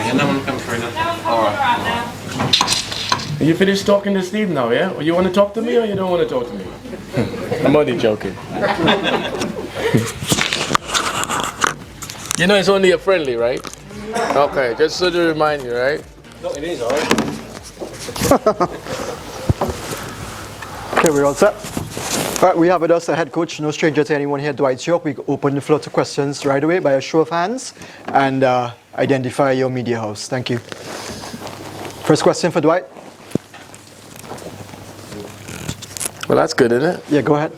Yeah, no one come through now. All right. You finished talking to Steve now, yeah? Or you want to talk to me or you don't want to talk to me? I'm only joking. You know it's only a friendly, right? Okay, just so to remind you, right? No, it is, all right. Okay, we're all set. All right, we have with us a head coach, no stranger to anyone here, Dwight Yorke. We open the floor to questions right away by a show of hands and identify your media house. Thank you. First question for Dwight. Well, that's good, isn't it? Yeah, go ahead.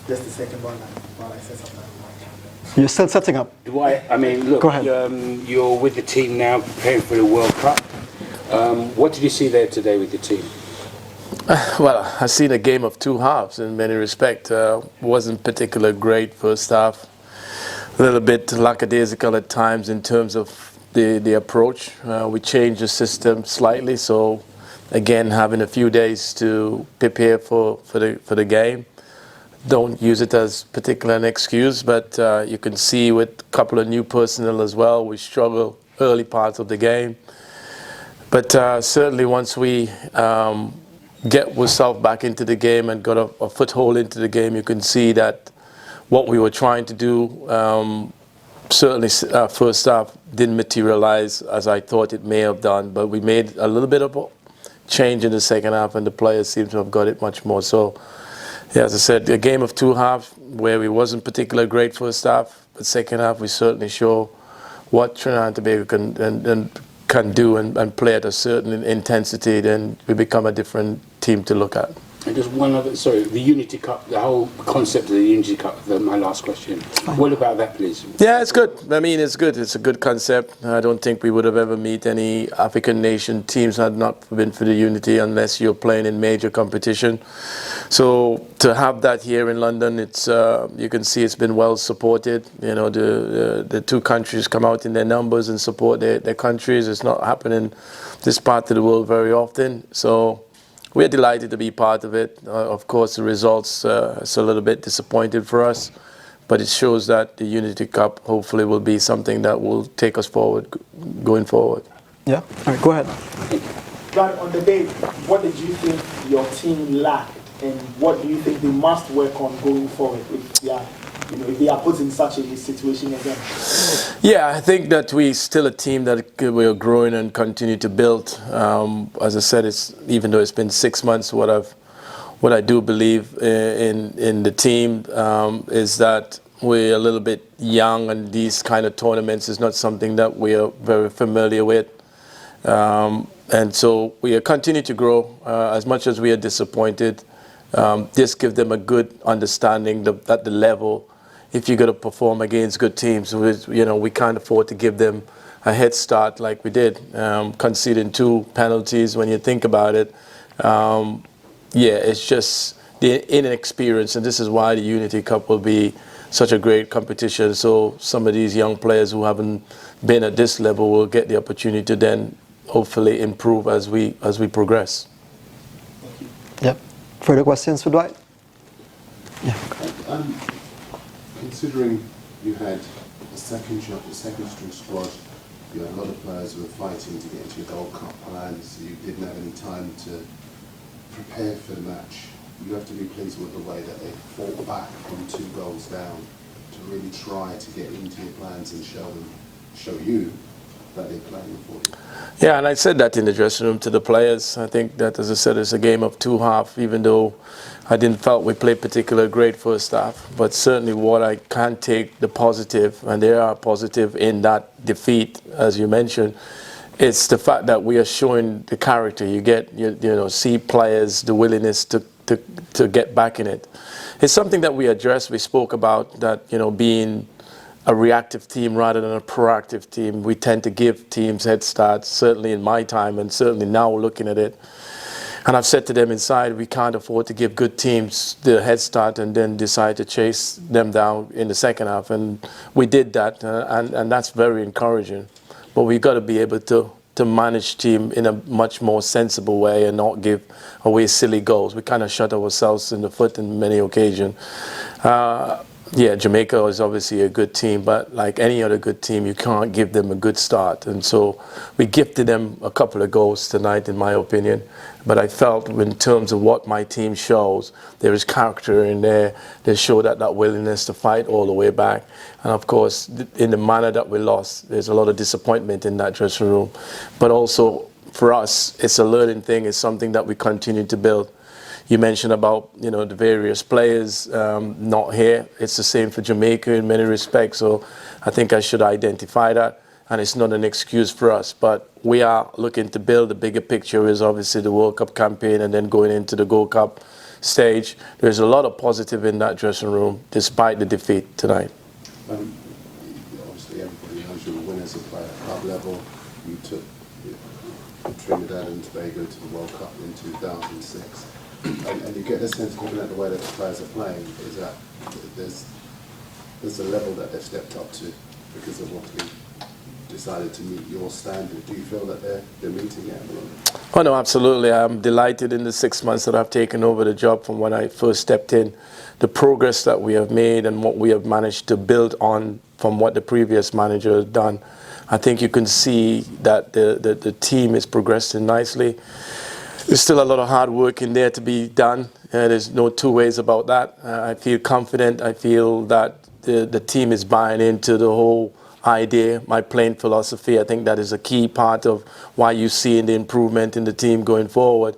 Just the second one while I say something. You're still setting up. Dwight, I mean, look, Go ahead. You're with the team now, preparing for the World Cup. What did you see there today with the team? Well, I seen a game of two halves in many respects. Wasn't particularly great first half. A little bit lackadaisical at times in terms of the approach. We changed the system slightly, so again, having a few days to prepare for the game. Don't use it as particular an excuse, but you can see with a couple of new personnel as well, we struggle early parts of the game. But certainly once we get ourselves back into the game and got a foothold into the game, you can see that what we were trying to do, certainly first half didn't materialize as I thought it may have done, but we made a little bit of a change in the second half and the players seem to have got it much more. So, yeah, as I said, a game of two halves where we wasn't particularly great first half, but second half we certainly show what Trinidad and Tobago can do and play at a certain intensity, then we become a different team to look at. And just one other, sorry, the Unity Cup, the whole concept of the Unity Cup, my last question. What about that, please? Yeah, it's good. I mean, it's good. It's a good concept. I don't think we would have ever meet any African nation teams had not been for the Unity unless you're playing in major competition. So to have that here in London, it's you can see it's been well supported. You know, the two countries come out in their numbers and support their countries. It's not happening this part of the world very often. So we're delighted to be part of it. Of course, the results is a little bit disappointed for us, but it shows that the Unity Cup hopefully will be something that will take us forward, going forward. Yeah, all right, go ahead. But on the day, what did you think your team lacked, and what do you think they must work on going forward if they are put in such a situation again? Yeah, I think that we're still a team that we are growing and continue to build. As I said, even though it's been 6 months, what I do believe in the team is that we're a little bit young, and these kind of tournaments is not something that we are very familiar with. And so we continue to grow as much as we are disappointed. Just give them a good understanding that the level, if you're going to perform against good teams, we can't afford to give them a head start like we did, conceding 2 penalties when you think about it. Yeah, it's just the inexperience, and this is why the Unity Cup will be such a great competition. So some of these young players who haven't been at this level will get the opportunity to then hopefully improve as we progress. Yep. Further questions for Dwight? Yeah. Considering you had a second string squad, you had a lot of players who were fighting to get into your Gold Cup plans, you didn't have any time to prepare for the match. You have to be pleased with the way that they fought back from 2 goals down to really try to get into your plans and show you that they're playing for you. Yeah, and I said that in the dressing room to the players. I think that, as I said, it's a game of 2 halves, even though I didn't felt we played particularly great first half. But certainly what I can take the positive, and there are positive in that defeat, as you mentioned, it's the fact that we are showing the character. You get, see players, the willingness to get back in it. It's something that we addressed, we spoke about, that, being a reactive team rather than a proactive team. We tend to give teams head starts, certainly in my time and certainly now looking at it. And I've said to them inside, we can't afford to give good teams the head start and then decide to chase them down in the second half. And we did that, and that's very encouraging. But we've got to be able to manage team in a much more sensible way and not give away silly goals. We kind of shot ourselves in the foot in many occasions. Yeah, Jamaica is obviously a good team, but like any other good team, you can't give them a good start. And so we gifted them a couple of goals tonight, in my opinion. But I felt in terms of what my team shows, there is character in there. They show that willingness to fight all the way back. And of course, in the manner that we lost, there's a lot of disappointment in that dressing room. But also, for us, it's a learning thing. It's something that we continue to build. You mentioned about, you know, the various players not here. It's the same for Jamaica in many respects. So I think I should identify that. And it's not an excuse for us. But we are looking to build. The bigger picture is obviously the World Cup campaign and then going into the Gold Cup stage. There's a lot of positive in that dressing room despite the defeat tonight. Obviously, everybody knows you were winners at club level. You took Trinidad and Tobago to the World Cup in 2006. And you get the sense, looking at the way that the players are playing, is that there's a level that they've stepped up to because they've obviously decided to meet your standard. Do you feel that they're meeting it at the moment? Oh no, absolutely. I'm delighted in the 6 months that I've taken over the job from when I first stepped in. The progress that we have made and what we have managed to build on from what the previous manager has done. I think you can see that the team is progressing nicely. There's still a lot of hard work in there to be done. There's no two ways about that. I feel confident. I feel that the team is buying into the whole idea, my playing philosophy. I think that is a key part of why you see the improvement in the team going forward.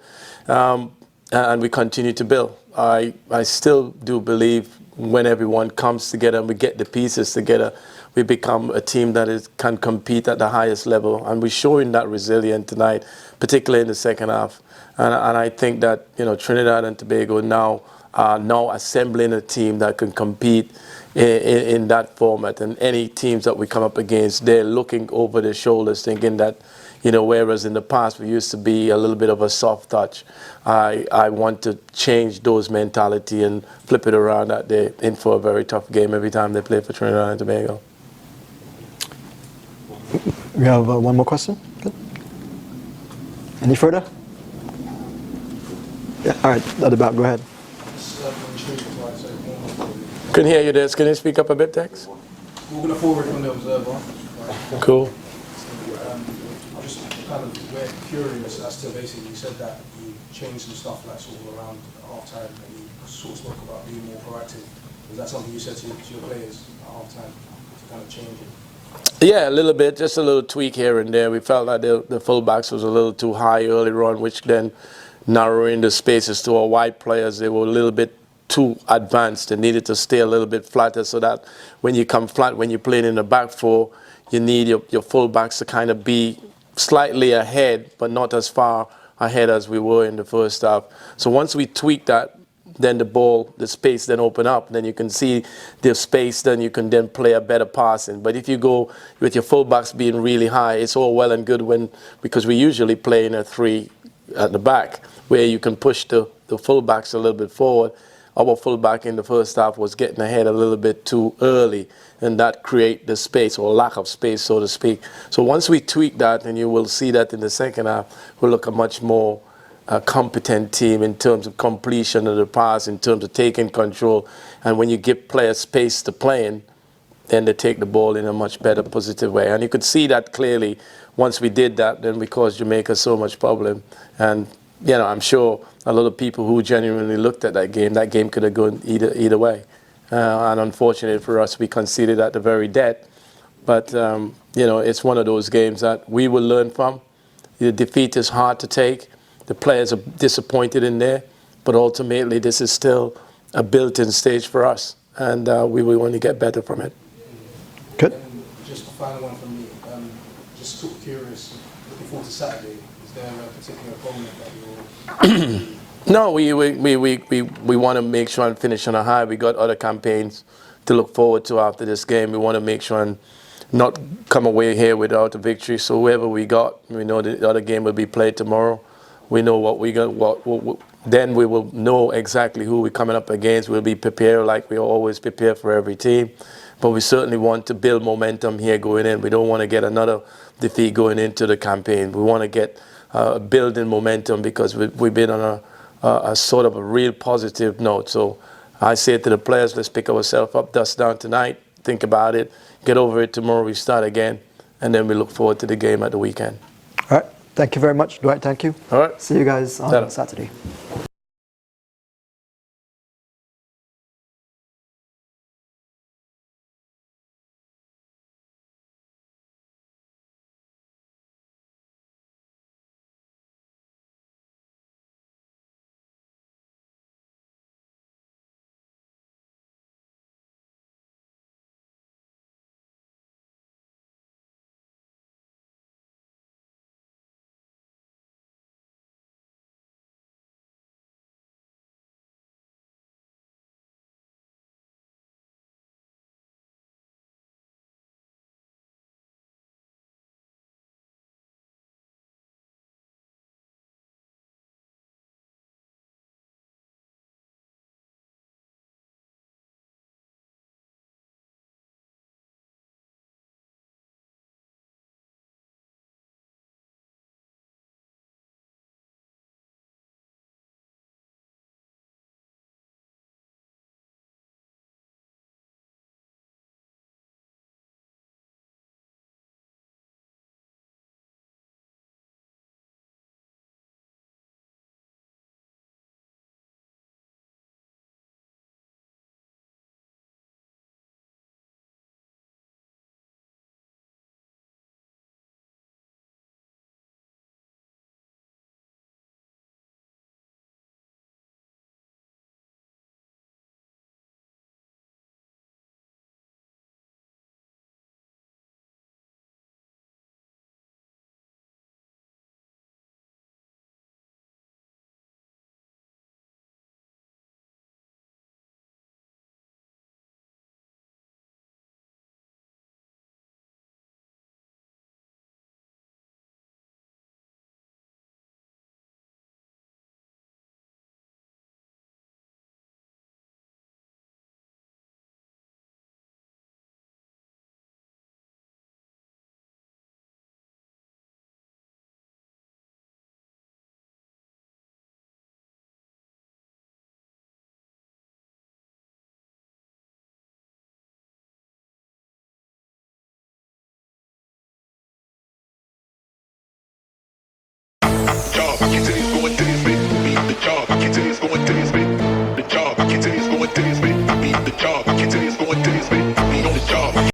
And we continue to build. I still do believe when everyone comes together and we get the pieces together, we become a team that can compete at the highest level. And we're showing that resilience tonight, particularly in the second half. And I think that, you know, Trinidad and Tobago now are assembling a team that can compete in that format. And any teams that we come up against, they're looking over their shoulders thinking that, you know, whereas in the past we used to be a little bit of a soft touch, I want to change those mentality and flip it around that they're in for a very tough game every time they play for Trinidad and Tobago. We have one more question. Good. Any further? Yeah, all right, at the back, go ahead. Couldn't hear you there. Can you speak up a bit, Tex? We're going to forward from the Observer. Cool. Just kind of, we're curious as to basically, you said that you changed some stuff like sort of around half-time and you sort of spoke about being more proactive. Is that something you said to your players at half-time to kind of change it? Yeah, a little bit, just a little tweak here and there. We felt like the fullbacks was a little too high earlier on, which then narrowing the spaces to our wide players, they were a little bit too advanced. They needed to stay a little bit flatter so that when you come flat, when you're playing in the back four, you need your fullbacks to kind of be slightly ahead, but not as far ahead as we were in the first half. So once we tweak that, then the space then open up. Then you can see the space, then you can then play a better passing. But if you go with your fullbacks being really high, it's all well and good because we usually play in a 3 at the back, where you can push the fullbacks a little bit forward. Our fullback in the first half was getting ahead a little bit too early, and that create the space or lack of space, so to speak. So once we tweak that, and you will see that in the second half, we'll look a much more competent team in terms of completion of the pass, in terms of taking control. And when you give players space to play in, then they take the ball in a much better positive way. And you could see that clearly. Once we did that, then we caused Jamaica so much problem. And, you know, I'm sure a lot of people who genuinely looked at that game could have gone either way. And unfortunately for us, we conceded at the very death. But, you know, it's one of those games that we will learn from. The defeat is hard to take. The players are disappointed in there. But ultimately, this is still a built-in stage for us. And we will only get better from it. Good. And just a final one from me. Just sort of curious, looking forward to Saturday, is there a particular opponent that you're... No, we want to make sure and finish on a high. We got other campaigns to look forward to after this game. We want to make sure and not come away here without a victory. So whoever we got, we know the other game will be played tomorrow. We know what we got. Then we will know exactly who we're coming up against. We'll be prepared like we always prepare for every team. But we certainly want to build momentum here going in. We don't want to get another defeat going into the campaign. We want to get building momentum because we've been on a sort of a real positive note. So I say to the players, let's pick ourselves up, dust down tonight, think about it, get over it tomorrow, we start again, and then we look forward to the game at the weekend. All right. Thank you very much, Dwight. Thank you. All right. See you guys on Ta-ra. Saturday. Yo,